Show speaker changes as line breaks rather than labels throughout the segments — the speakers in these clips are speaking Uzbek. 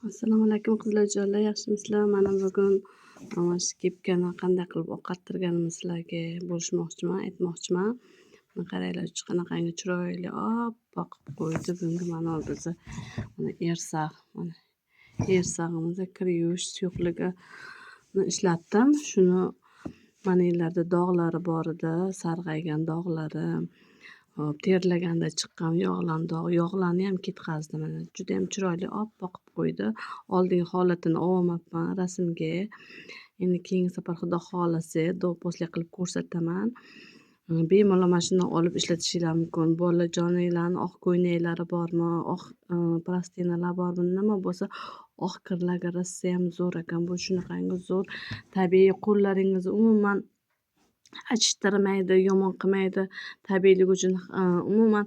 Assalomu alaykum qizlarjonlar, yaxshimisizlar? Mana bugun mana shu kepkani qanday qilib oqartirganimni sizlarga bo'lishmoqchiman, aytmoqchiman. Mana qaranglar, qanaqangi chiroyli oppoq qilib qo'ydi. Bunga mana biza mana ersaq, mana ersag'imizni kir yuvish suyuqligini ishlatdim. Shuni mana yerlarda dog'lari bor edi, sarg'aygan dog'lari. Hop, terlaganda chiqqan yog'larni ham ketkazdi. Mana juda ham chiroyli oppoq qilib qo'ydi. Oldingi holatini olmayapman rasmga. Endi keyingi safar xudo xohlasa do'pposlik qilib ko'rsataman. Bemalol mana shundan olib ishlatishingiz mumkin. Bolajonlarni oq ko'ylaklari bormi, oq plastinalar bormi, nima bo'lsa oq kirlarga rossa ham zo'r ekan. Bu shunaqangi zo'r, tabiiy, qo'llaringizni umuman achishtirmaydi, yomon qilmaydi. Tabiiylik uchun umuman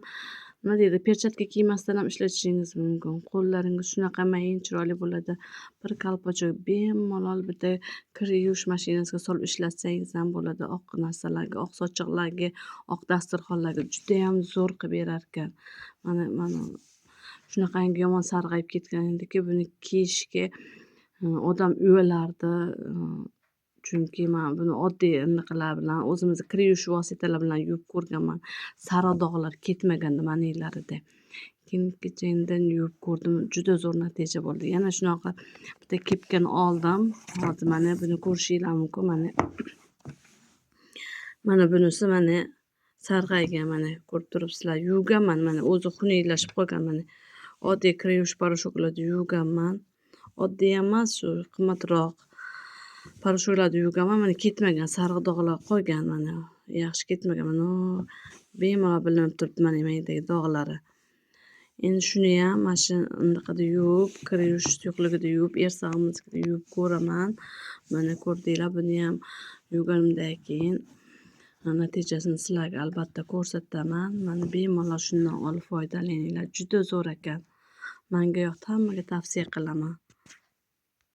nima deydi, perchatka kiymasdan ham ishlatishingiz mumkin. Qo'llaringiz shunaqa mayin, chiroyli bo'ladi. Bir kalpochok bemalol bitta kir yuvish mashinasiga solib ishlatsangiz ham bo'ladi. Oq narsalarga, oq sochiqlarga, oq dasturxonlarga juda ham zo'r qilib berar ekan. Mana shunaqangi yomon sarg'ayib ketgan ediki, buni kiyishga odam uyalardi. Chunki men buni oddiy anaqalar bilan, o'zimizni kir yuvish vositalar bilan yuvib ko'rganman. Sariq dog'lar ketmagandi manilarida. Keyin indin yuvib ko'rdim, juda zo'r natija bo'ldi. Yana shunaqa bitta kepkani oldim. Hozir mana buni ko'rishingiz mumkin. Mana bunisi mana sarg'aygan, mana ko'rib turibsizlar. Yuvganman, mana o'zi xuneklashib qolgan. Mana oddiy kir yuvish poroshoklarini yuvganman. Oddiy emas, shu qimmatroq poroshoklarini yuvganman. Mana ketmagan, sariq dog'lar qolgan, mana yaxshi ketmagan. Mana bemalol bilinib turibdi mana mendagi dog'lari. Endi shuni ham mana shu anaqada yuvib, kir yuvish suyuqligida yuvib, ersog'imizga yuvib ko'raman. Mana ko'rdinglar, buni ham yuvganimdan keyin natijasini sizlarga albatta ko'rsataman. Mana bemalol shundan olib foydalaninglar. Juda zo'r ekan. Menga yoqdi, hammaga tavsiya qilaman.